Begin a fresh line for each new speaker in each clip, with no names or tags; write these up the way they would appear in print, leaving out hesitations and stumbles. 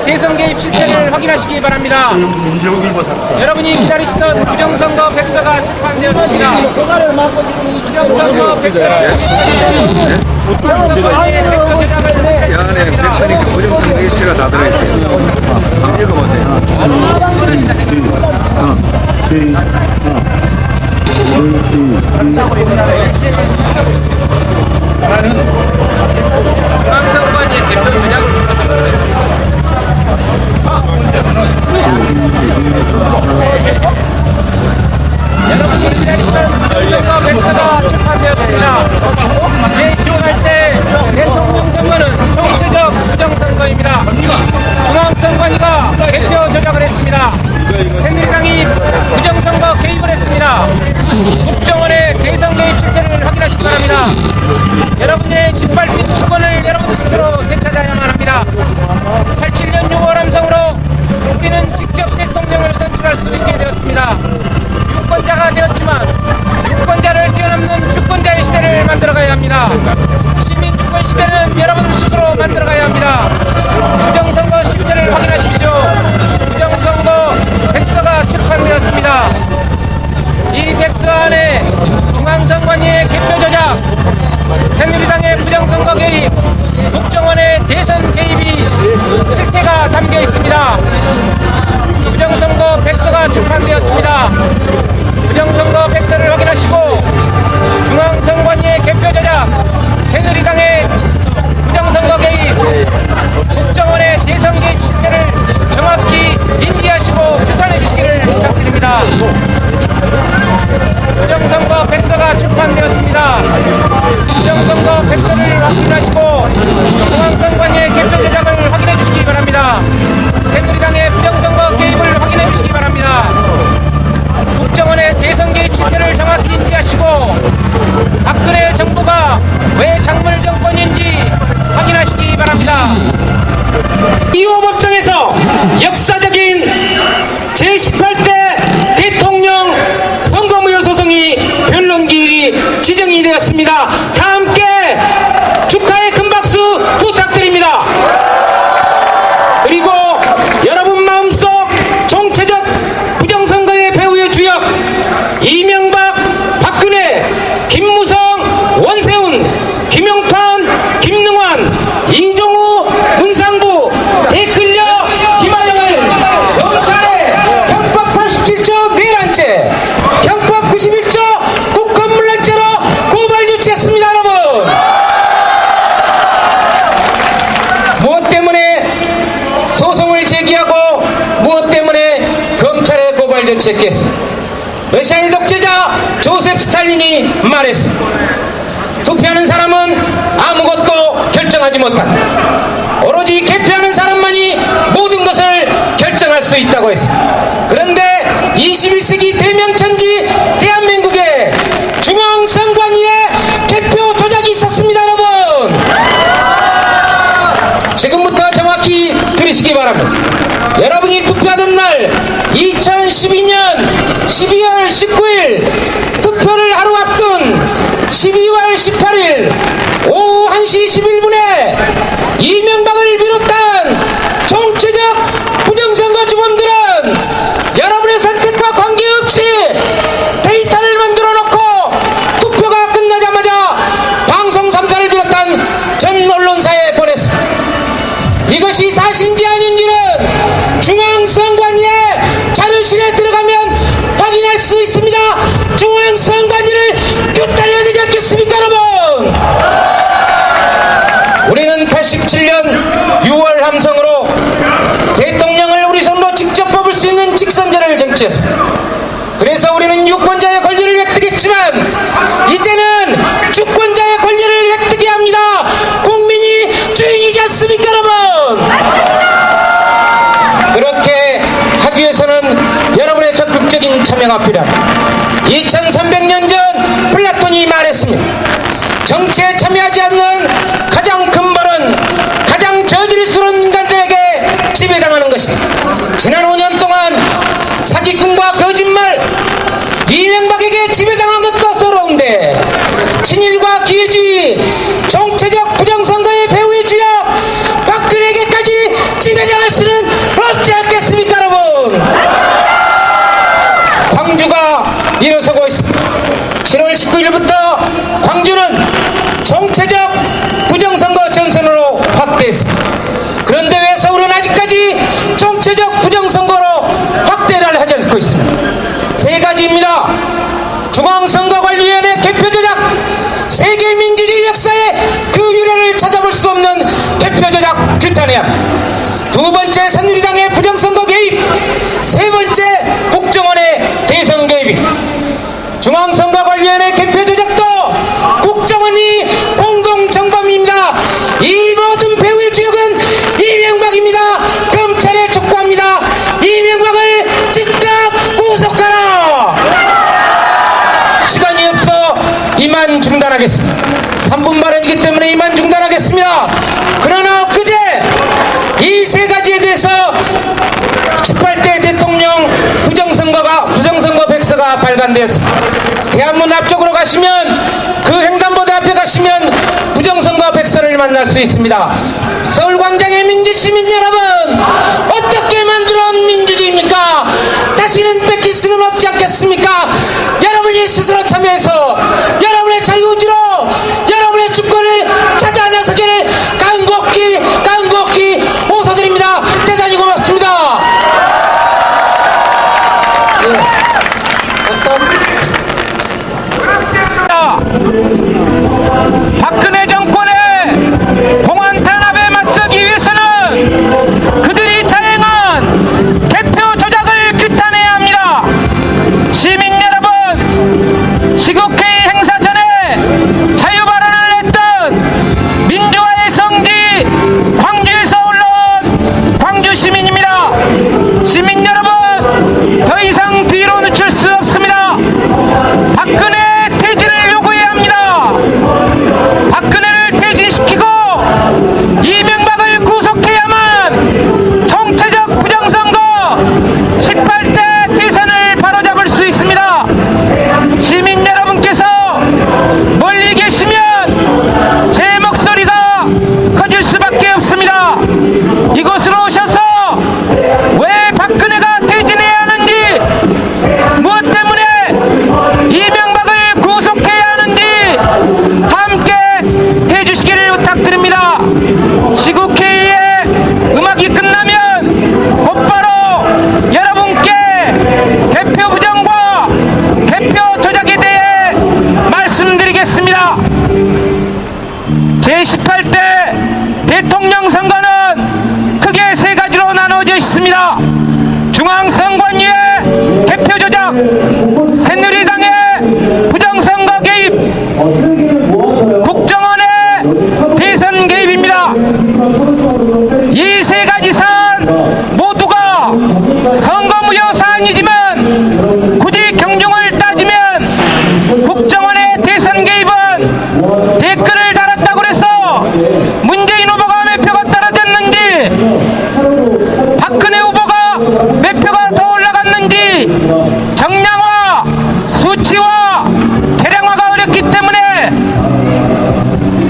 대선 개입 실태를 확인하시기 바랍니다. 여러분이 기다리시던 부정선거 백서가 출판되었습니다. 부정선거 백서를
이 안에 백서니까 부정선거 일체가 다 들어있어요. 한번 읽어보세요.
중앙선관위의 대표 조작을 출판했어요. 여러분이 기다리시던 부정선거 백서가 출판되었습니다. 제15대 대통령 선거는 총체적 부정선거입니다. 중앙선관위가 대표 조작을 했습니다. 새누리당이 부정선거 개입을 했습니다. 국정원의 대선 개입 실태를 확인하시기 바랍니다. 여러분의 짓밟힌 주권을 여러분 스스로 되찾아야만 합니다. 87년 6월 함성으로 우리는 직접 대통령을 선출할 수 있게 되었습니다. 유권자가 되었지만 유권자를 뛰어넘는 주권자의 시대를 만들어가야 합니다. 시민주권 시대는 여러분 스스로 만들어가야 합니다. 부정선거 실태를 확인하십시오. 부정선거 백서가 출판되었습니다. 이 백서 안에 중앙선관위의 개표 조작, 새누리당의 부정선거 개입, 국정원의 대선 개입이 실태가 담겨 있습니다. 부정선거 백서가 출판되었습니다. 부정선거 백서를 확인하시고 중앙선관위의 개표 조작, 새누리당의 부정선거 개입, 국정원의 대선 개입 실태를 정확히 인지하시고 규탄해 주시기를 부탁드립니다. 부정선거 백서가 출판되었습니다. 부정선거 백서를 확인하시고 중앙선관위의 개표 조작을 확인해 주시기 바랍니다. 새누리당의 부정선거 개입을 확인해 주시기 바랍니다. 국정원의 대선 개입 실태를 정확히 인지하시고 박근혜 정부가 왜 작물 정권인지 확인하시기 바랍니다. 2호 법정에서 역사적인 제18대 대통령 선거무효 소송이 변론기일이 지정이 되었습니다. 다 함께 축하의 큰 박수 부탁드립니다. 그리고 여러분 마음속 총체적 부정선거의 배후의 주역 이명박, 박근혜, 김무성, 원세훈, 김용판, 김능환, 이종우, 문상부, 대끌려 김하영을 검찰에 형법 87조 내란죄, 형법 91조 국헌문란죄로 고발 유치했습니다. 여러분, 무엇 때문에 소송을 제기하고 무엇 때문에 검찰에 고발 유치했겠습니까? 러시아의 독재자 조셉 스탈린이 말했습니다. 투표하는 사람은 아무것도 결정하지 못한다. 오로지 개표하는 사람만이 모든 것을 결정할 수 있다고 했습니다. 그런데 21세기 대명천지 대한민국에 중앙선관위에 개표 조작이 있었습니다. 여러분, 지금부터 정확히 들으시기 바랍니다. 여러분이 투표하던 날 2012년 12월 19일 투표를 하루 앞둔 12월 18일 오후 1시 11분에 이명박을 비롯한 총체적 부정선거 주범들은 여러분의 선택과 관계없이 데이터를 만들어 놓고 투표가 끝나자마자 방송 3사를 비롯한 전 언론사에 보냈습니다. 이것이 사실인지 아닌지는 중앙선관위의 자료실에 들어가면 확인할 수 있습니다. 중앙선관위를 규탄해야 되지 않겠습니까, 여러분? 우리는 87년 6월 함성으로 대통령을 우리 손으로 직접 뽑을 수 있는 직선제를 쟁취했습니다. 그래서 우리는 유권자의 권리를 획득했지만 이제는 주권자의 권리를 획득해야 합니다. 국민이 주인이지 않습니까, 여러분? 그렇게 하기 위해서는 여러분의 적극적인 참여가 필요합니다. 2300년 전 플라톤이 말했습니다. 정치에 참여하지 않는 가장 큰 벌은 가장 저질스러운 인간들에게 지배당하는 것이다. 지난 5년 동안 사기꾼과 거짓말, 이명박에게 지배당한 것도 서러운데 친일과 기회주의, 정체적 부정선거의 배후의 주역 박근혜에게까지 지배당할 수는 그런데 왜 서울은 아직까지 정체적 부정선거로 확대를 하지 않고 있습니까? 세 가지입니다. 중앙선거관리위원회 개표 조작, 세계 민주주의 역사의 그 유래를 찾아볼 수 없는 개표 조작 규탄해야 합니다. 두 번째, 새누리당의 부정선거 개입, 세 번째, 국정원의 대선 개입입니다. 중앙선거관리위원회 개표 조작도 국정원이 공동정범입니다. 이 모든 배후의 주역은 이명박입니다. 검찰에 촉구합니다. 이명박을 즉각 구속하라. 시간이 없어 이만 중단하겠습니다. 3분 발언이기 때문에 이만 중단하겠습니다. 그러나 엊그제 이 세 가지에 대해서 18대 대통령 부정선거 백서가 발간되었습니다. 대한문 앞쪽으로 가시면, 그 횡단보도 앞에 가시면 부정선거 백서를 만날 수 있습니다. 서울광장의 민주시민 여러분, 어떻게 만들어온 민주주의입니까? 다시는 뺏길 수는 없지 않겠습니까? 여러분이 스스로 참여해서 여러분의 자유의지로 여러분의 주권을 찾아 나서기를 간곡히 호소드립니다. 대단히 고맙습니다.
박근혜 정권의 공안 탄압에 맞서기 위해서는 그들이 자행한 개표 조작을 규탄해야 합니다. 시민 여러분, 시국회의 행사 전에 자유 발언을 했던 민주화의 성지 광주에서 올라온 광주 시민입니다. 시민 여러분, 더 이상 뒤로 늦출 수 없습니다. 박근혜 퇴진을 요구해야 합니다. 박근혜를 퇴진시키고 이명박을 구속해야만 정체적 부정선거 18대 대선을 바로잡을 수 있습니다. 시민 여러분께서 멀리 계시면 제 목소리가 커질 수밖에 없습니다. 이곳으로 오셔서 왜 박근혜가 퇴진해야 하는지, 무엇 때문에 이명박을 구속해야 하는지 함께 해주시기를 부탁드립니다. 시국회의의 음악이 끝나면 곧바로 여러분께 개표 부정과 개표 조작에 대해 말씀드리겠습니다. 제18대 대통령 선거는 크게 세 가지로 나눠져 있습니다. 중앙선관위의 개표 조작, 새누리당의 부정선거 개입, 국정원의 대선 개입입니다. 이 세 가지 사안 모두가 선거무효 사안이지만 굳이 경중을 따지면 국정원의 대선 개입은 댓글을 달았다고 해서 문재인 후보가 몇 표가 떨어졌는지, 박근혜 후보가 몇 표가 더 올라갔는지 정량화, 수치화, 계량화가 어렵기 때문에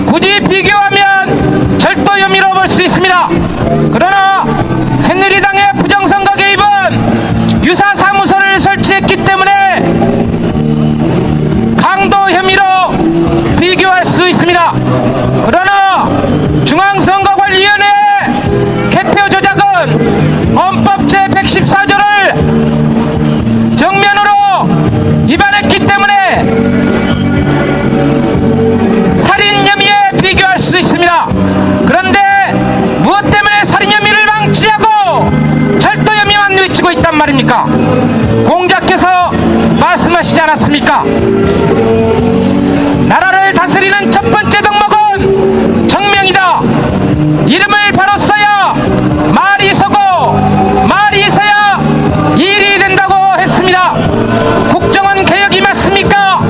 굳이 비교하면 절도 혐의로 볼 수 있습니다. 그러나 새누리당의 부정선거 개입은 유사 사무소를 설치했기 때문에 강도 혐의로 비교할 수 있습니다. 그러나 중앙선거관리위원회 개표 조작은 헌법 제114조를 정면으로 위반했기 때문에 살인 혐의에 비교할 수 있습니다. 그런데 무엇 때문에 살인 혐의를 방치하고 절도 혐의만 외치고 있단 말입니까? 공작께서 말씀하시지 않았습니까? 나라를 다스리는 첫 번째 덕목은 정명이다. 이름을 바로 써야 말이 서고 말이 서야 일이 된다고 했습니다. 국정원 개혁이 맞습니까?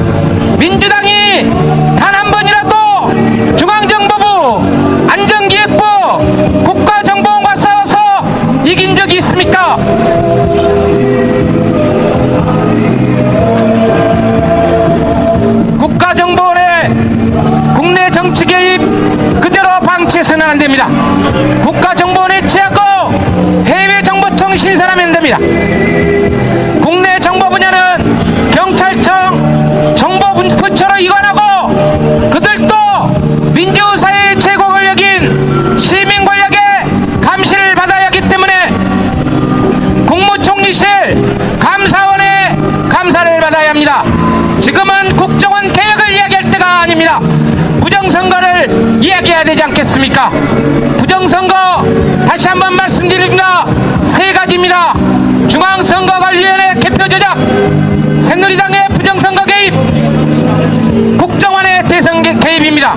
민주당이 단 한 번이라도 중앙정보부, 안전기획부, 국가정보원과 싸워서 이긴 적이 있습니까? 국가정보원의 국내 정치 개입 그대로 방치해서는 안 됩니다. 국가정보원에 해체하고 해외정보청 신설하면 됩니다. 국내 정보 분야는 경찰청, 정보부처로 이관하고 그들도 민주사회의 최고 권력인 시민 권력의 지금은 국정원 개혁을 이야기할 때가 아닙니다. 부정선거를 이야기해야 되지 않겠습니까? 부정선거 다시 한번 말씀드립니다. 세 가지입니다. 중앙선거관리위원회 개표 조작, 새누리당의 부정선거 개입, 국정원의 대선 개입입니다.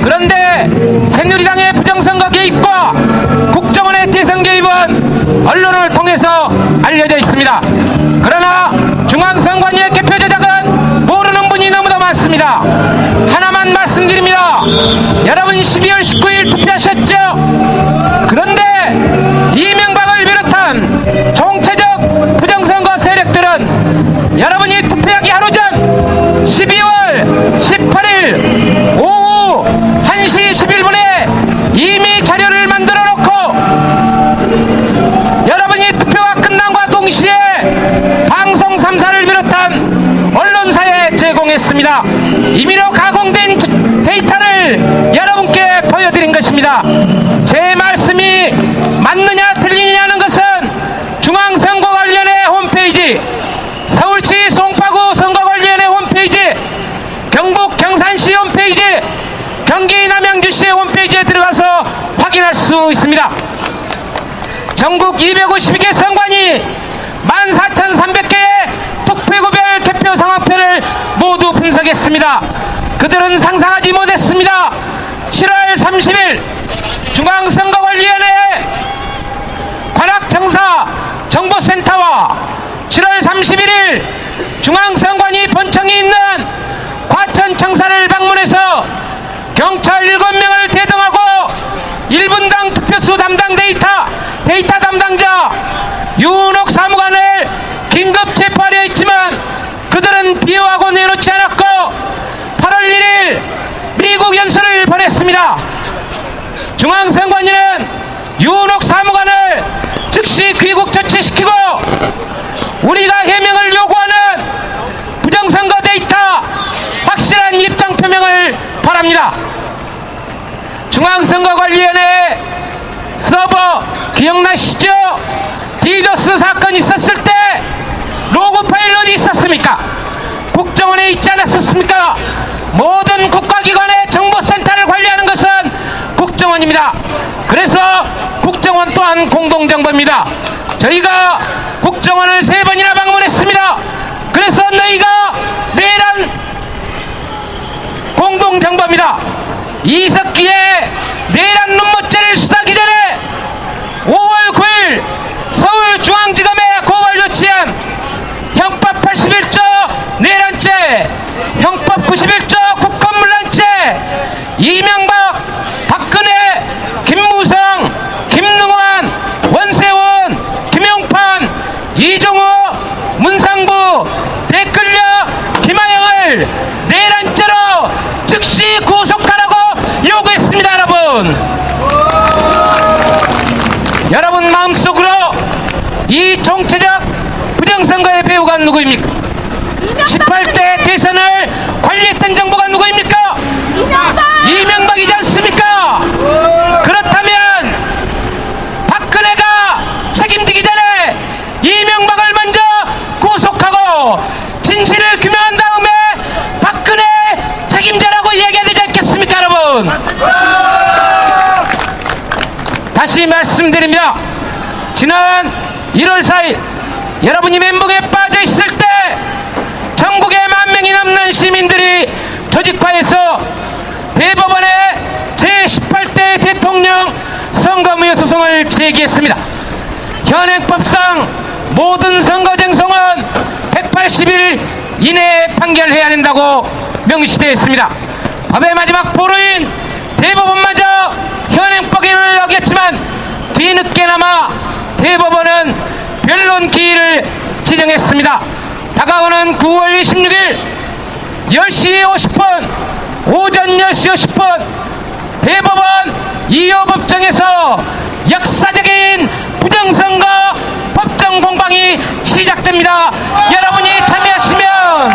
그런데 새누리당의 부정선거 개입과 국정원의 대선 개입은 언론을 통해서 알려져 있습니다. 그러나 중앙선관위의 개표 조작은 모르는 분이 너무나 많습니다. 하나만 말씀드립니다. 여러분 12월 19일 투표하셨죠? 그런데 이명박을 비롯한 정체적 부정선거 세력들은 여러분이 투표하기 하루 전 12월 18일 오후 1시 11분에 이미 자료를 만들어 놓고 여러분이 투표가 끝난과 동시에 방송 3사를 비롯한 언론사에 제공했습니다. 임의로 가공된 데이터를 여러분께 보여드린 것입니다. 제 말씀이 맞느냐 틀리느냐는 것은 중앙선거관리위원회 홈페이지, 서울시 송파구 선거관리위원회 홈페이지, 경북 경산시 홈페이지, 경기 남양주시 홈페이지에 들어가서 확인할 수 있습니다. 전국 252개 선관위 14,300개의 투표구별 개표 상황표를 모두 분석했습니다. 그들은 상상하지 못했습니다. 7월 30일 중앙선거관리위원회 관악청사 정보센터와 7월 31일 중앙선관위 본청이 있는 과천청사를 방문해서 경찰 7명을 대동하고 1분당 투표수 담당 데이터 담당자 유은옥 사무관을 긴급 체포하려 했지만 그들은 비호하고 내놓지 않았고 8월 1일 미국 연수를 보냈습니다. 중앙선관위는 유은옥 사무관을 즉시 귀국 조치시키고 우리가 해명을 요구하는 부정선거 데이터 확실한 입장 표명을 바랍니다. 중앙선거관리위원회 서버 기억나시죠? 디도스 사건 있었을 때 로그 파일 어디 있었습니까? 국정원에 있지 않았었습니까? 모든 국가기관의 정보센터를 관리하는 것은 국정원입니다. 그래서 국정원 또한 공동정보입니다. 저희가 국정원을 3번이나 방문했습니다. 그래서 너희가 내란 공동정보입니다. 이석기의 내란 눈못죄를 수사하기 전에 5월 9일 서울중앙지검에 고발 조치한 형법 81조 내란죄, 형법 91조 국권문란죄, 이명박, 박근혜, 김무성, 김능환, 원세훈, 김용판, 이종호, 문상부, 댓글력, 김하영을 내란죄로 즉시 구속하라고 요구했습니다. 여러분 마음속으로 이 정체적 부정선거의 배우가 누구입니까? 18대 대선을 관리했던 정부가 누구입니까? 이명박이지 않습니까? 그렇다면 박근혜가 책임지기 전에 이명박을 먼저 구속하고 진실을 규명한 다음에 박근혜 책임자라고 이야기해야 되지 않겠습니까, 여러분? 다시 말씀드립니다. 지난 1월 4일 여러분이 멘붕에 빠져 있을 때 전국에 10,000명이 넘는 시민들이 조직화해서 대법원에 제18대 대통령 선거무효 소송을 제기했습니다. 현행법상 모든 선거 쟁송은 180일 이내에 판결해야 된다고 명시되어 있습니다. 법의 마지막 보루인 대법원마저 현행법을 어겼지만 뒤늦게나마 대법원은 변론 기일을 지정했습니다. 다가오는 9월 26일 10시 50분 오전 10시 50분 대법원 2호 법정에서 역사적인 부정선거 법정 공방이 시작됩니다. 여러분이 참여하시면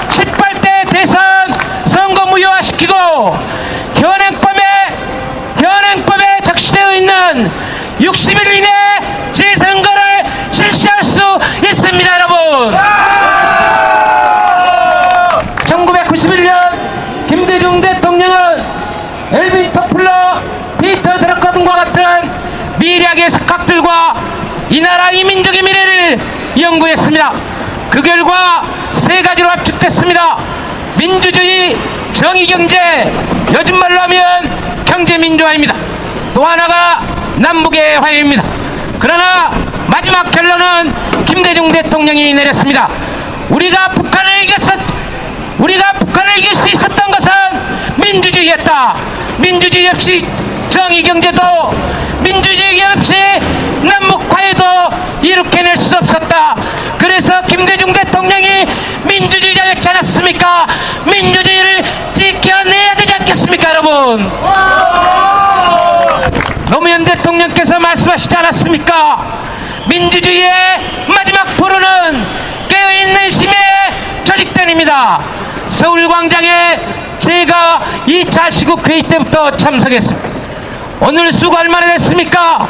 18대 대선 선거 무효화시키고 현행법에 적시되어 있는 60일 이내 재선거를 실시할 수 있습니다. 여러분, 미래학의 석학들과 이 나라 이 민족의 미래를 연구했습니다. 그 결과 세 가지로 압축됐습니다. 민주주의, 정의경제, 요즘 말로 하면 경제민주화입니다. 또 하나가 남북의 화해입니다. 그러나 마지막 결론은 김대중 대통령이 내렸습니다. 우리가 북한을 이길 수 있었던 것은 민주주의였다. 민주주의 없이 정의경제도, 민주주의 없이 남북화해도 이룩해낼 수 없었다. 그래서 김대중 대통령이 민주주의자였지 않았습니까? 민주주의를 지켜내야 되지 않겠습니까, 여러분? 노무현 대통령께서 말씀하시지 않았습니까? 민주주의의 마지막 포로는 깨어있는 시민의 조직단입니다. 서울광장에 제가 2차 시국회의 때부터 참석했습니다. 오늘 수고 얼마나 됐습니까?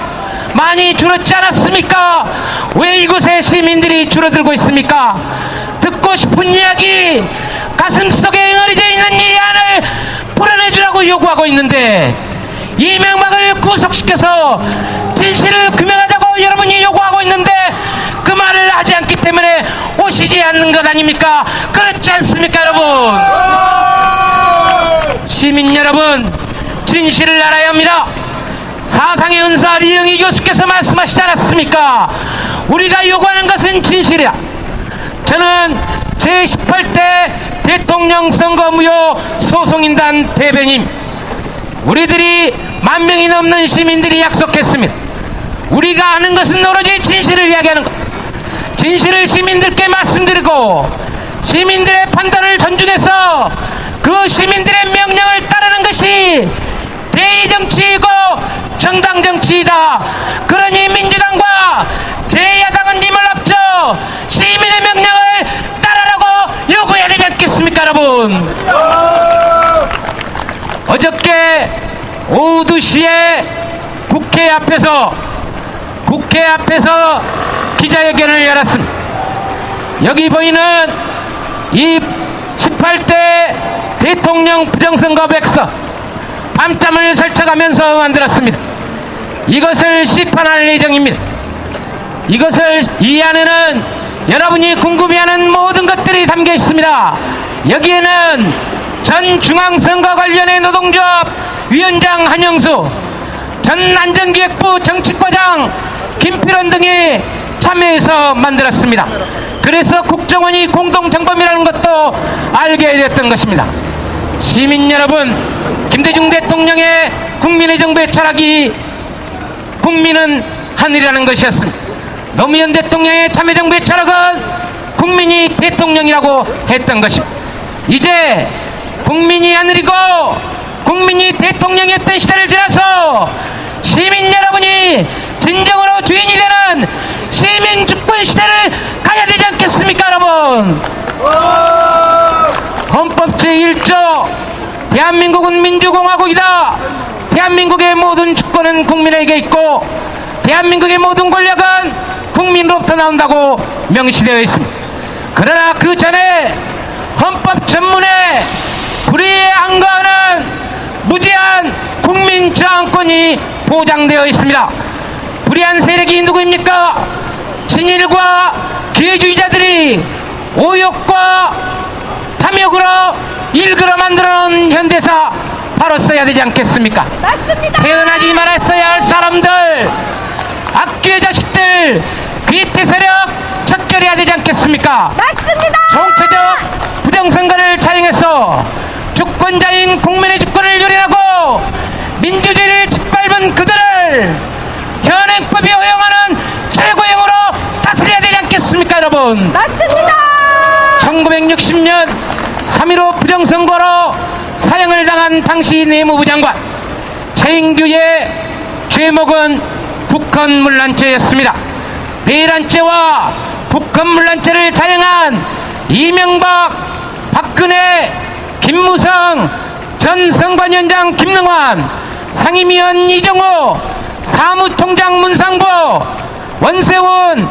많이 줄었지 않았습니까? 왜 이곳에 시민들이 줄어들고 있습니까? 듣고 싶은 이야기, 가슴속에 응어리져 있는 이 안을 풀어내주라고 요구하고 있는데, 이명박을 구속시켜서 진실을 규명하자고 여러분이 요구하고 있는데 그 말을 하지 않기 때문에 오시지 않는 것 아닙니까? 그렇지 않습니까, 여러분? 시민 여러분, 진실을 알아야 합니다. 사상의 은사 리영희 교수께서 말씀하시지 않았습니까? 우리가 요구하는 것은 진실이야. 저는 제18대 대통령 선거무효 소송인단 대변인, 우리들이 10,000명이 넘는 시민들이 약속했습니다. 우리가 아는 것은 오로지 진실을 이야기하는 것, 진실을 시민들께 말씀드리고 시민들의 판단을 존중해서 그 시민들의 명령을 따르는 것이 대의정치이고 정당정치이다. 그러니 민주당과 제1야당은 힘을 합쳐 시민의 명령을 따르라고 요구해야 되지 않겠습니까, 여러분? 어저께 오후 2시에 국회 앞에서 기자회견을 열었습니다. 여기 보이는 이 18대 대통령 부정선거 백서, 밤잠을 설쳐가면서 만들었습니다. 이것을 시판할 예정입니다. 이 안에는 여러분이 궁금해하는 모든 것들이 담겨 있습니다. 여기에는 전 중앙선거관련의 노동조합 위원장 한영수, 전 안전기획부 정책과장 김필원 등이 참여해서 만들었습니다. 그래서 국정원이 공동정범이라는 것도 알게 됐던 것입니다. 시민 여러분, 김대중 대통령의 국민의 정부의 철학이 국민은 하늘이라는 것이었습니다. 노무현 대통령의 참여정부의 철학은 국민이 대통령이라고 했던 것입니다. 이제 국민이 하늘이고 국민이 대통령이었던 시대를 지나서 시민 여러분이 진정으로 주인이 되는 시민 주권 시대를 가야 되지 않겠습니까, 여러분? 헌법 제1조 대한민국은 민주공화국이다. 대한민국의 모든 주권은 국민에게 있고 대한민국의 모든 권력은 국민으로부터 나온다고 명시되어 있습니다. 그러나 그 전에 헌법 전문에 불의에 항거하는 무제한 국민 저항권이 보장되어 있습니다. 불의한 세력이 누구입니까? 친일과 기회주의자들이 오욕과 탐욕으로 일그러 만들어놓은 현대사 바로 써야 되지 않겠습니까?
맞습니다.
태어나지 말았어야 할 사람들, 악귀의 자식들, 비태 세력 척결해야 되지 않겠습니까?
맞습니다.
총체적 부정선거를 차용해서 주권자인 국민의 주권을 유린하고 민주주의를 짓밟은 그들을 현행법이 허용하는 최고형으로 다스려야 되지 않겠습니까, 여러분?
맞습니다.
1960년 3.15 부정선거로 사형을 당한 당시 내무부 장관 최인규의 죄목은 북헌문란죄였습니다. 내란죄와 북헌문란죄를 자행한 이명박, 박근혜, 김무성, 전 선관위원장 김능환, 상임위원 이정호, 사무총장 문상보, 원세훈,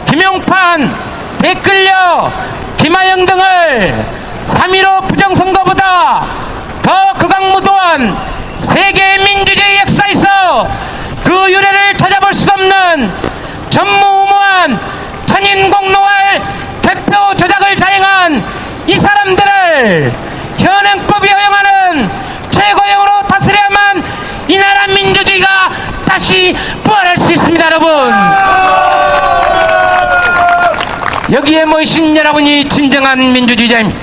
김용판, 댓글녀, 김하영 등을 3.15 부정선거보다 더 극악무도한 세계 민주주의 역사에서 그 유래를 없는 전무후무한 천인공노할 개표 조작을 자행한 이 사람들을 현행법이 허용하는 최고형으로 다스려야만 이 나라 민주주의가 다시 부활할 수 있습니다. 여러분, 여기에 모이신 여러분이 진정한 민주주의자입니다.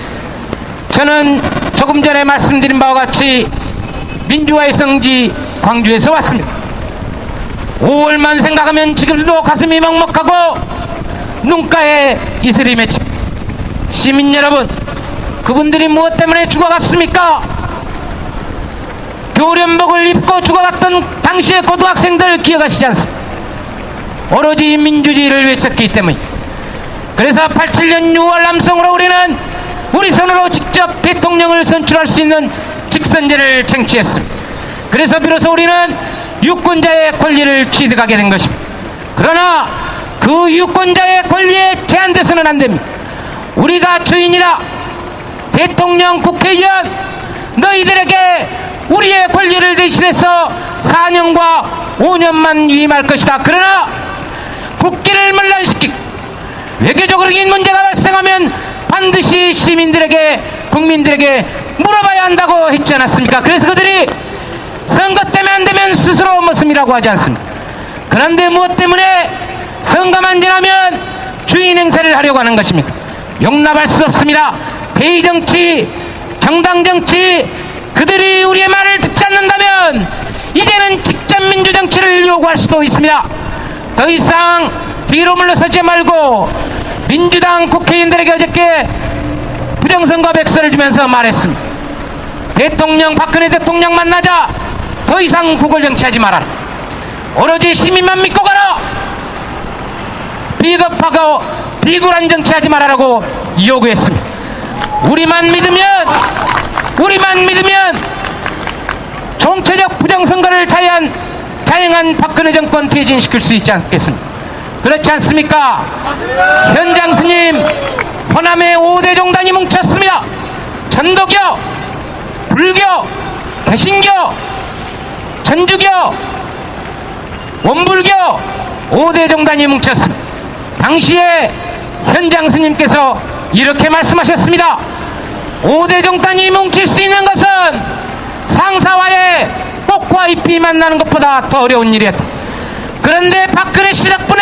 저는 조금 전에 말씀드린 바와 같이 민주화의 성지 광주에서 왔습니다. 5월만 생각하면 지금도 가슴이 먹먹하고 눈가에 이슬이 맺힙니다. 시민 여러분, 그분들이 무엇 때문에 죽어갔습니까? 교련복을 입고 죽어갔던 당시의 고등학생들 기억하시지 않습니까? 오로지 민주주의를 외쳤기 때문입니다. 그래서 87년 6월 남성으로 우리는 우리 손으로 직접 대통령을 선출할 수 있는 직선제를 쟁취했습니다. 그래서 비로소 우리는 유권자의 권리를 취득하게 된 것입니다. 그러나 그 유권자의 권리에 제한돼서는 안 됩니다. 우리가 주인이라 대통령, 국회의원 너희들에게 우리의 권리를 대신해서 4년과 5년만 위임할 것이다. 그러나 국기를 문란시키고 외교적으로 이 문제가 발생하면 반드시 시민들에게, 국민들에게 물어봐야 한다고 했지 않았습니까? 그래서 그들이 선거 때문에 안 되면 스스로 모습이라고 하지 않습니까? 그런데 무엇 때문에 선거만 지나면 주인 행세를 하려고 하는 것입니까? 용납할 수 없습니다. 대의정치, 정당정치, 그들이 우리의 말을 듣지 않는다면 이제는 직접 민주정치를 요구할 수도 있습니다. 더 이상 뒤로 물러서지 말고 민주당 국회의원들에게 어저께 부정선거 백서를 주면서 말했습니다. 대통령, 박근혜 대통령 만나자 더 이상 구걸 정치하지 말아라. 오로지 시민만 믿고 가라. 비겁하고 비굴한 정치하지 말아라고 요구했습니다. 우리만 믿으면 정체적 부정선거를 자행한 박근혜 정권 퇴진시킬 수 있지 않겠습니까? 그렇지 않습니까? 현장 스님, 호남의 5대 종단이 뭉쳤습니다. 전도교, 불교, 개신교, 천주교, 원불교 5대 종단이 뭉쳤습니다. 당시에 현장 스님께서 이렇게 말씀하셨습니다. 5대 종단이 뭉칠 수 있는 것은 상사와의 꽃과 잎이 만나는 것보다 더 어려운 일이었다. 그런데 박근혜 씨 덕분에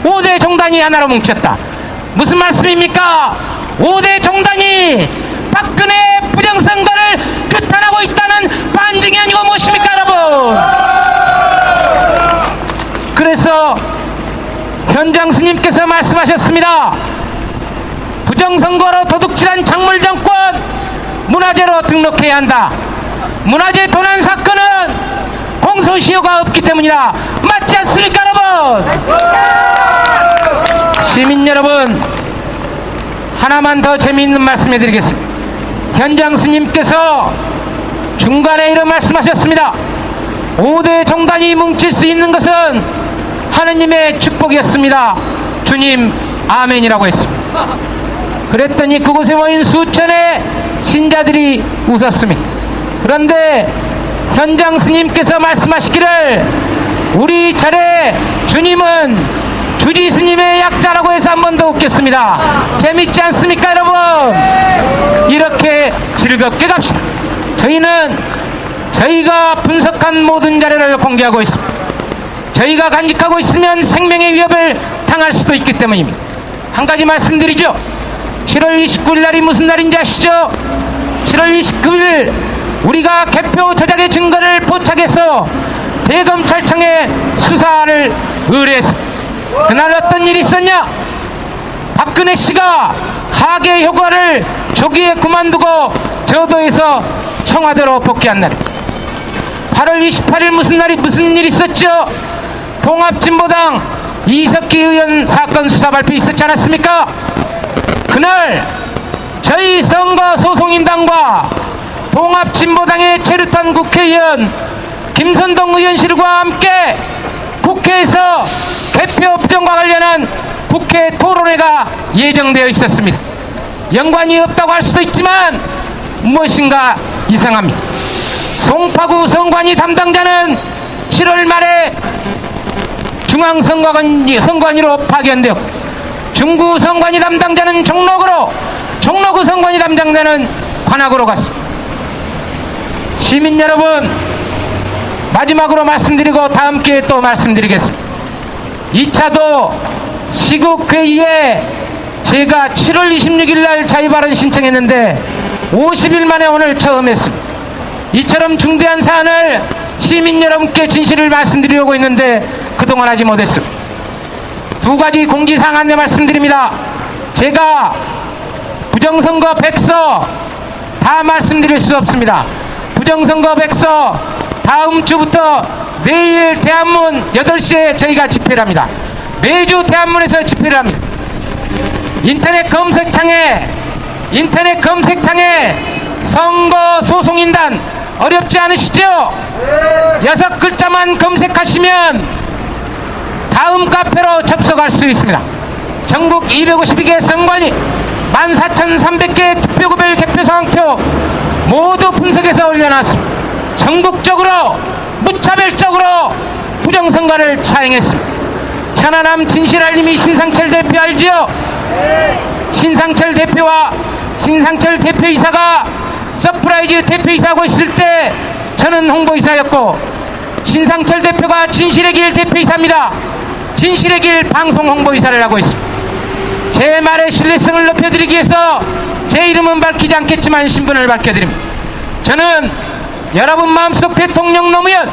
5대 종단이 하나로 뭉쳤다. 무슨 말씀입니까? 5대 종단이 박근혜 부정선거를 규탄하고 있다는 반증이 아니고 무엇입니까, 여러분? 그래서 현장 스님께서 말씀하셨습니다. 부정선거로 도둑질한 작물정권 문화재로 등록해야 한다. 문화재 도난 사건은 공소시효가 없기 때문이라. 맞지 않습니까, 여러분? 시민 여러분, 하나만 더 재미있는 말씀 해드리겠습니다. 현장 스님께서 중간에 이런 말씀하셨습니다. 5대 종단이 뭉칠 수 있는 것은 하느님의 축복이었습니다. 주님 아멘이라고 했습니다. 그랬더니 그곳에 모인 수천의 신자들이 웃었습니다. 그런데 현장 스님께서 말씀하시기를 우리 절에 주님은 주지 스님의 약자라고 해서 한 번 더 웃겠습니다. 재밌지 않습니까, 여러분? 이렇게 즐겁게 갑시다. 저희는 저희가 분석한 모든 자료를 공개하고 있습니다. 저희가 간직하고 있으면 생명의 위협을 당할 수도 있기 때문입니다. 한 가지 말씀드리죠. 7월 29일 날이 무슨 날인지 아시죠? 7월 29일 우리가 개표 조작의 증거를 포착해서 대검찰청에 수사를 의뢰했습니다. 그날 어떤 일이 있었냐? 박근혜 씨가 하계 효과를 조기에 그만두고 저도에서 청와대로 복귀한 날, 8월 28일 무슨 일이 있었죠? 통합진보당 이석기 의원 사건 수사 발표 있었지 않았습니까? 그날 저희 선거소송인단과 통합진보당의 최루탄 국회의원 김선동 의원실과 함께 국회에서 개표 부정과 관련한 국회 토론회가 예정되어 있었습니다. 연관이 없다고 할 수도 있지만 무엇인가 이상합니다. 송파구 선관위 담당자는 7월 말에 중앙선관위로 파견되었고, 중구 선관위 담당자는 종로구로, 종로구 선관위 담당자는 관악으로 갔습니다. 시민 여러분, 마지막으로 말씀드리고 다음 기회에 또 말씀드리겠습니다. 2차도 시국회의에 제가 7월 26일 날 자유발언 신청했는데 50일 만에 오늘 처음 했습니다. 이처럼 중대한 사안을 시민 여러분께 진실을 말씀드리려고 했는데 그동안 하지 못했습니다. 두 가지 공지사항 안내 말씀드립니다. 제가 부정선거 백서 다 말씀드릴 수 없습니다. 부정선거 백서 다음 주부터 내일 대한문 8시에 저희가 집회를 합니다. 매주 대한문에서 집회를 합니다. 인터넷 검색창에 선거 소송인단 어렵지 않으시죠? 6글자만 검색하시면 다음 카페로 접속할 수 있습니다. 전국 252개 선관위 14,300개 투표구별 개표 상황표 모두 분석해서 올려놨습니다. 전국적으로 무차별적으로 부정선거를 차행했습니다. 천안함 진실알림이 신상철 대표 알지요? 신상철 대표와 신상철 대표이사가 서프라이즈 대표이사하고 있을 때 저는 홍보이사였고, 신상철 대표가 진실의 길 대표이사입니다. 진실의 길 방송 홍보이사를 하고 있습니다. 제 말의 신뢰성을 높여드리기 위해서 제 이름은 밝히지 않겠지만 신분을 밝혀드립니다. 저는 여러분 마음속 대통령 노무현,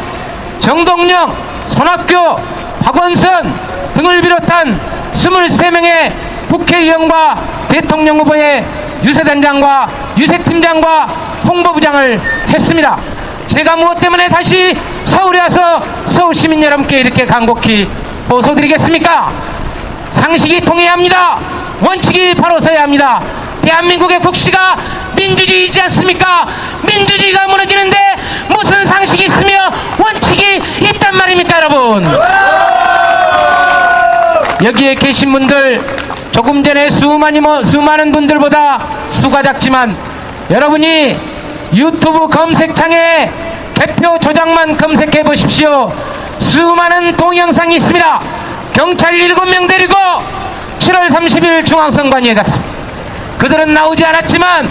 정동영, 손학규, 박원순 등을 비롯한 23명의 국회의원과 대통령 후보의 유세단장과 유세팀장과 홍보부장을 했습니다. 제가 무엇 때문에 다시 서울에 와서 서울 시민 여러분께 이렇게 간곡히 호소드리겠습니까? 상식이 통해야 합니다. 원칙이 바로 서야 합니다. 대한민국의 국시가 민주주의이지 않습니까? 민주주의가 무너지는데 무슨 상식이 있으며 원칙이 있단 말입니까, 여러분? 여기에 계신 분들, 조금 전에 수많은 분들보다 수가 작지만 여러분이 유튜브 검색창에 개표 조작만 검색해 보십시오. 수많은 동영상이 있습니다. 경찰 7명 데리고 7월 30일 중앙선관위에 갔습니다. 그들은 나오지 않았지만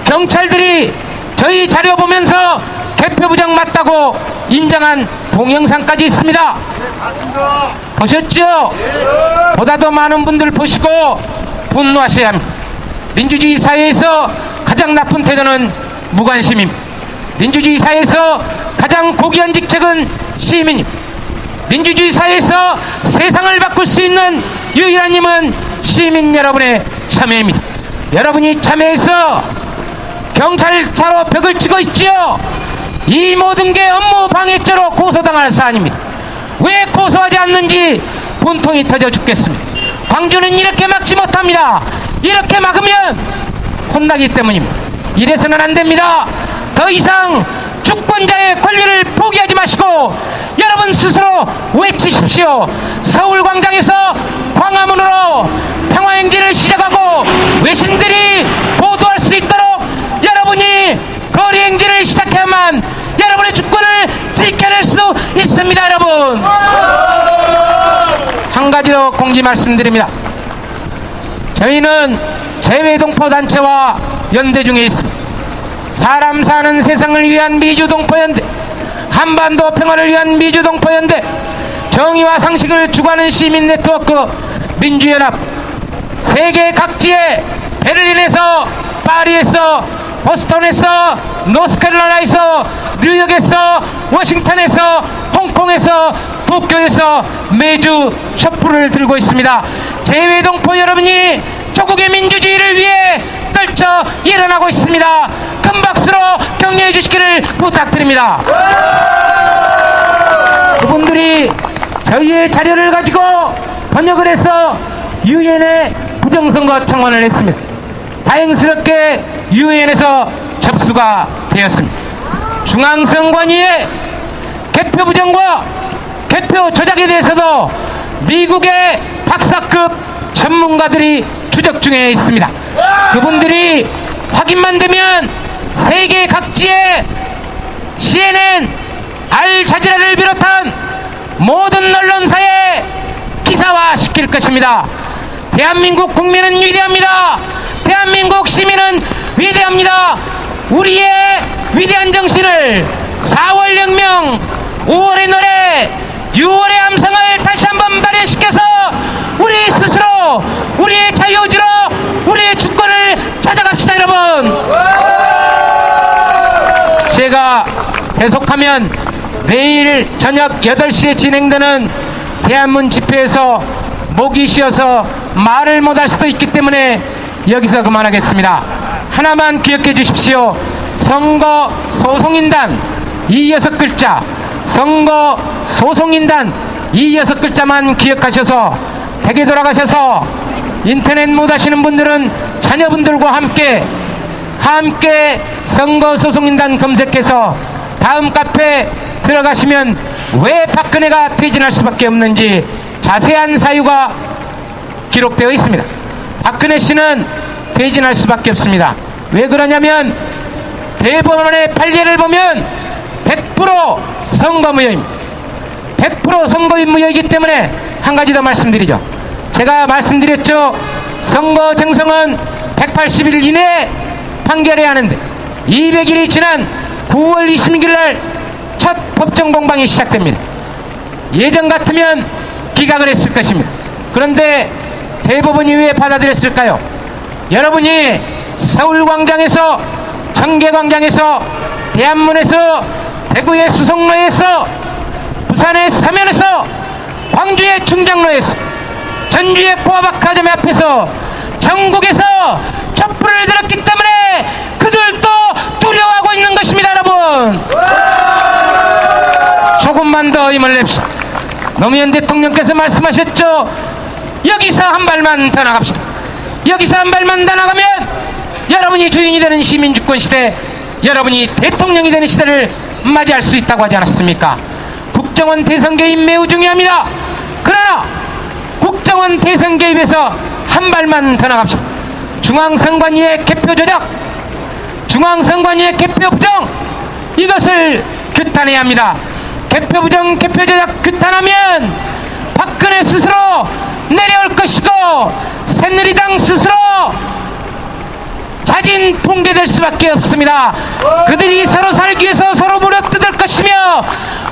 경찰들이 저희 자료 보면서 개표부장 맞다고 인정한 동영상까지 있습니다. 보셨죠? 보다 더 많은 분들 보시고 분노하셔야 합니다. 민주주의 사회에서 가장 나쁜 태도는 무관심입니다. 민주주의 사회에서 가장 고귀한 직책은 시민입니다. 민주주의 사회에서 세상을 바꿀 수 있는 유일한 힘은 시민 여러분의 참여입니다. 여러분이 참여해서 경찰차로 벽을 치고 있지요. 이 모든 게 업무 방해죄로 고소당할 사안입니다. 왜 고소하지 않는지 분통이 터져 죽겠습니다. 광주는 이렇게 막지 못합니다. 이렇게 막으면 혼나기 때문입니다. 이래서는 안 됩니다. 더 이상 주권자의 권리를 포기하지 마시고 여러분 스스로 외치십시오. 서울광장에서 광화문으로 평화행진을 시작하고 외신들이 보도할 수 있도록 여러분이 거리행진을 시작해야만 여러분의 주권을 지켜낼 수 있습니다. 여러분, 한 가지 더 공지 말씀드립니다. 저희는 재외동포단체와 연대 중에 있습니다. 사람 사는 세상을 위한 미주동포연대, 한반도 평화를 위한 미주동포연대, 정의와 상식을 추구하는 시민 네트워크 민주연합, 세계 각지에 베를린에서, 파리에서, 보스턴에서, 노스캐롤라이나에서, 뉴욕에서, 워싱턴에서, 홍콩에서, 도쿄에서 매주 촛불을 들고 있습니다. 재외동포 여러분이 조국의 민주주의를 위해 떨쳐 일어나고 있습니다. 큰 박수로 격려해 주시기를 부탁드립니다. 그분들이 저희의 자료를 가지고 번역을 해서 유엔에 부정선거 청원을 했습니다. 다행스럽게 유엔에서 접수가 되었습니다. 중앙선관위의 개표 부정과 개표 조작에 대해서도 미국의 박사급 전문가들이 추적 중에 있습니다. 그분들이 확인만 되면 세계 각지의 CNN, 알자지라를 비롯한 모든 언론사에 기사화시킬 것입니다. 대한민국 국민은 위대합니다. 대한민국 시민은 위대합니다. 우리의 위대한 정신을 4월 혁명, 5월의 노래, 6월의 함성을 다시 한번 발현시켜서 우리 스스로 우리의 자유의지로 우리의 주권을 찾아갑시다. 여러분, 제가 계속하면 내일 저녁 8시에 진행되는 대한문 집회에서 목이 쉬어서 말을 못할 수도 있기 때문에 여기서 그만하겠습니다. 하나만 기억해 주십시오. 선거 소송인단 이 6글자, 선거 소송인단 이 6글자만 기억하셔서 댁에 돌아가셔서 인터넷 못 하시는 분들은 자녀분들과 함께 선거 소송인단 검색해서 다음 카페 들어가시면 왜 박근혜가 퇴진할 수밖에 없는지 자세한 사유가 기록되어 있습니다. 박근혜 씨는 퇴진할 수밖에 없습니다. 왜 그러냐면 대법원의 판례를 보면 100% 선거무효입니다. 100% 선거무효이기 때문에 한 가지 더 말씀드리죠. 제가 말씀드렸죠. 선거 정성은 180일 이내에 판결해야 하는데 200일이 지난 9월 26일 날 첫 법정 공방이 시작됩니다. 예전 같으면 기각을 했을 것입니다. 그런데 대법원이 왜 받아들였을까요? 여러분이 서울광장에서, 청계광장에서, 대한문에서, 대구의 수성로에서, 부산의 서면에서, 광주의 충정로에서, 전주의 포화박하점 앞에서 전국에서 촛불을 들었기 때문에 그들도 두려워하고 있는 것입니다. 여러분, 조금만 더 힘을 냅시다. 노무현 대통령께서 말씀하셨죠. 여기서 한 발만 더 나갑시다. 여기서 한 발만 더 나가면 여러분이 주인이 되는 시민주권 시대, 여러분이 대통령이 되는 시대를 맞이할 수 있다고 하지 않았습니까? 국정원 대선 개입 매우 중요합니다. 그러나 국정원 대선 개입에서 한 발만 더 나갑시다. 중앙선관위의 개표 조작, 중앙선관위의 개표 부정, 이것을 규탄해야 합니다. 개표 부정, 개표 조작 규탄하면 박근혜 스스로 내려올 것이고 새누리당 스스로 자진 붕괴될 수밖에 없습니다. 그들이 서로 살기 위해서 서로 무릎 뜯을 것이며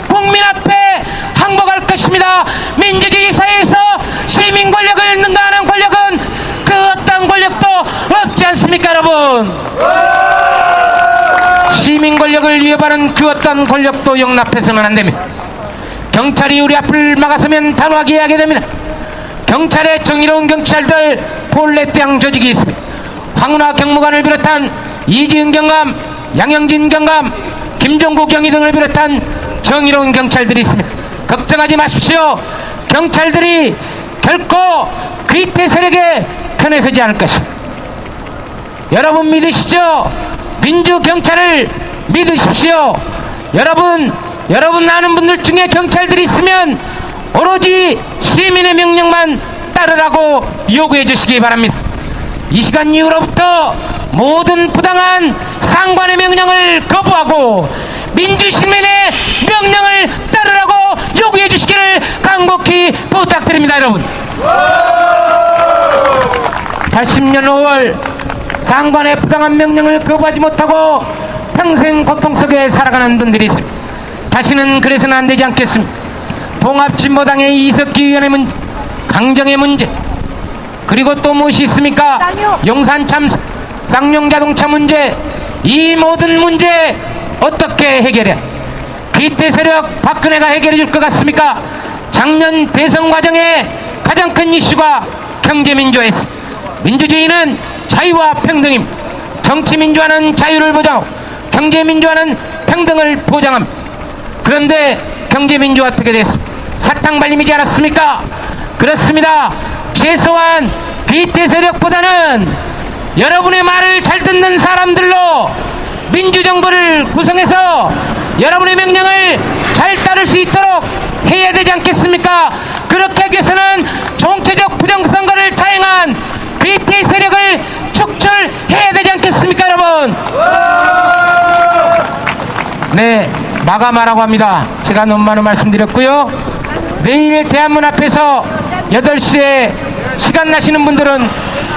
국민 앞에 항복할 것입니다. 민주주의 사회에서 시민 권력을 능가하는 권력은 그 어떤 권력도 없지 않습니까, 여러분? 시민 권력을 위협하는 그 어떤 권력도 용납해서는 안 됩니다. 경찰이 우리 앞을 막아서면 단호하게 하게 됩니다. 경찰의 정의로운 경찰들 폴레대항 조직이 있습니다. 황운하 경무관을 비롯한 이지은 경감, 양영진 경감, 김종구 경위 등을 비롯한 정의로운 경찰들이 있습니다. 걱정하지 마십시오. 경찰들이 결코 귀태 세력에 편에 서지 않을 것입니다. 여러분 믿으시죠? 민주경찰을 믿으십시오. 여러분 아는 분들 중에 경찰들이 있으면 오로지 시민의 명령만 따르라고 요구해 주시기 바랍니다. 이 시간 이후로부터 모든 부당한 상관의 명령을 거부하고 민주시민의 명령을 따르라고 요구해 주시기를 강곡히 부탁드립니다. 여러분, 80년 5월 상관의 부당한 명령을 거부하지 못하고 평생 고통 속에 살아가는 분들이 있습니다. 다시는 그래서는 안 되지 않겠습니다. 통합진보당의 이석기 의원의 문제, 강정의 문제, 그리고 또 무엇이 있습니까? 용산 참사, 쌍용자동차 문제, 이 모든 문제 어떻게 해결해? 귀태 세력 박근혜가 해결해 줄 것 같습니까? 작년 대선 과정에 가장 큰 이슈가 경제민주화였습니다. 민주주의는 자유와 평등입니다. 정치민주화는 자유를 보장하고 경제민주화는 평등을 보장합니다. 그런데 경제민주화 어떻게 됐습니까? 사탕발림이지 않았습니까? 그렇습니다. 최소한 귀태 세력보다는 여러분의 말을 잘 듣는 사람들로 민주정부를 구성해서 여러분의 명령을 잘 따를 수 있도록 해야 되지 않겠습니까? 그렇게 하기 위해서는 정체적 부정선거를 자행한 귀태 세력을 축출해야 되지 않겠습니까, 여러분? 네, 마감하라고 합니다. 제가 너무 많은 말씀드렸고요. 내일 대한문 앞에서 8시에 시간 나시는 분들은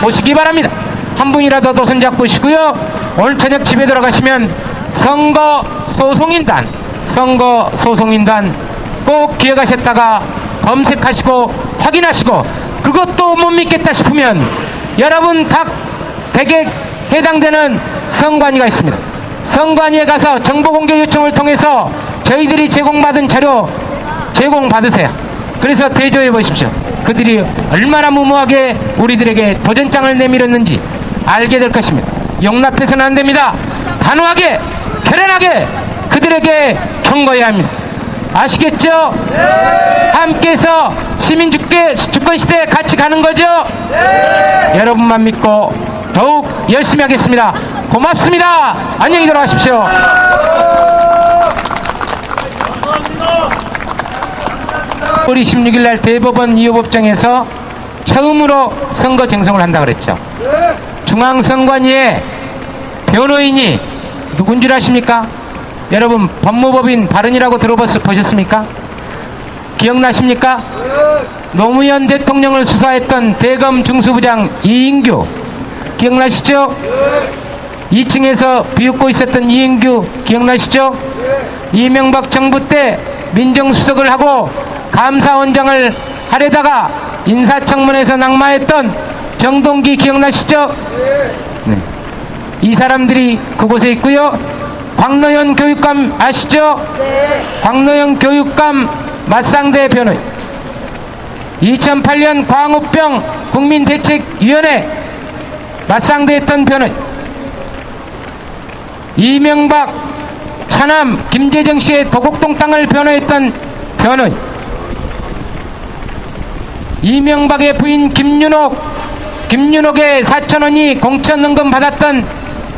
오시기 바랍니다. 한 분이라도 더 손잡으시고요. 오늘 저녁 집에 들어가시면 선거소송인단 꼭 기억하셨다가 검색하시고 확인하시고, 그것도 못 믿겠다 싶으면 여러분 각 댁에 해당되는 선관위가 있습니다. 선관위에 가서 정보공개 요청을 통해서 저희들이 제공받은 자료 제공받으세요. 그래서 대조해 보십시오. 그들이 얼마나 무모하게 우리들에게 도전장을 내밀었는지 알게 될 것입니다. 용납해서는 안 됩니다. 단호하게 결연하게 그들에게 경고해야 합니다. 아시겠죠? 함께해서 시민주권시대에 같이 가는 거죠? 여러분만 믿고 더욱 열심히 하겠습니다. 고맙습니다. 안녕히 들어가십시오. 우리 16일 날 대법원 2호 법정에서 처음으로 선거 쟁송을 한다 그랬죠. 중앙선관위의 변호인이 누군 줄 아십니까? 여러분 법무법인 발언이라고 들어보셨습니까? 기억나십니까? 노무현 대통령을 수사했던 대검 중수부장 이인규 기억나시죠? 2층에서 비웃고 있었던 이인규 기억나시죠? 이명박 정부 때 민정수석을 하고 감사원장을 하려다가 인사청문회에서 낙마했던 정동기 기억나시죠? 네. 이 사람들이 그곳에 있고요. 광노현 교육감 아시죠? 광노현 교육감 맞상대 변호인, 2008년 광우병 국민대책위원회 맞상대했던 변호인, 이명박 차남 김재정 씨의 도곡동 땅을 변호했던 변호인, 이명박의 부인 김윤옥의 4,000원이 공천연금 받았던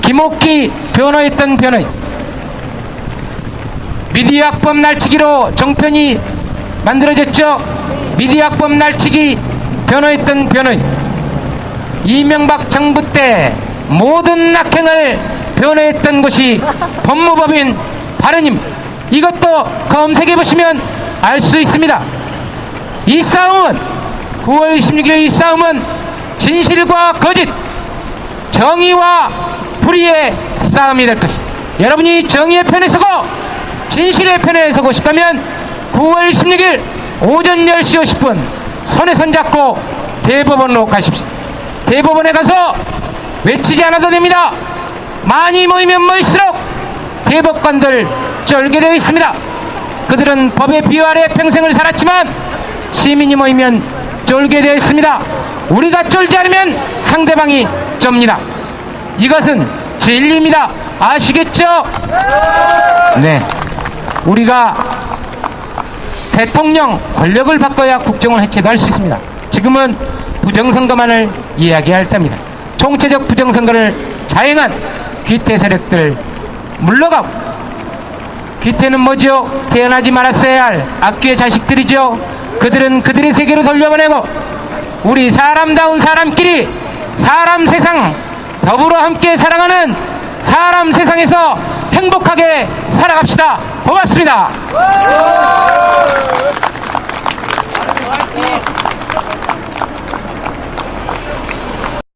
김옥희 변호했던 변호인, 미디어학법 날치기로 정편이 만들어졌죠. 미디어학법 날치기 변호했던 변호인, 이명박 정부 때 모든 낙행을 변호했던 것이 법무법인 발언입니다. 이것도 검색해 보시면 알 수 있습니다. 이 싸움은 9월 26일 이 싸움은 진실과 거짓, 정의와 불의의 싸움이 될 것입니다. 여러분이 정의의 편에 서고 진실의 편에 서고 싶다면 9월 16일 오전 10시 50분 손에 손잡고 대법원으로 가십시오. 대법원에 가서 외치지 않아도 됩니다. 많이 모이면 모일수록 대법관들 쫄게 되어 있습니다. 그들은 법의 비호 아래 평생을 살았지만 시민이 모이면 쫄게 되어 있습니다. 우리가 쫄지 않으면 상대방이 쩝니다. 이것은 진리입니다. 아시겠죠? 네. 우리가 대통령 권력을 바꿔야 국정을 해체도 할 수 있습니다. 지금은 부정선거만을 이야기할 때입니다. 총체적 부정선거를 자행한 귀태 세력들 물러가고, 귀태는 뭐죠? 태어나지 말았어야 할 악귀의 자식들이죠. 그들은 그들의 세계로 돌려보내고 우리 사람다운 사람끼리 사람 세상 더불어 함께 살아가는 사람 세상에서 행복하게 살아갑시다. 고맙습니다.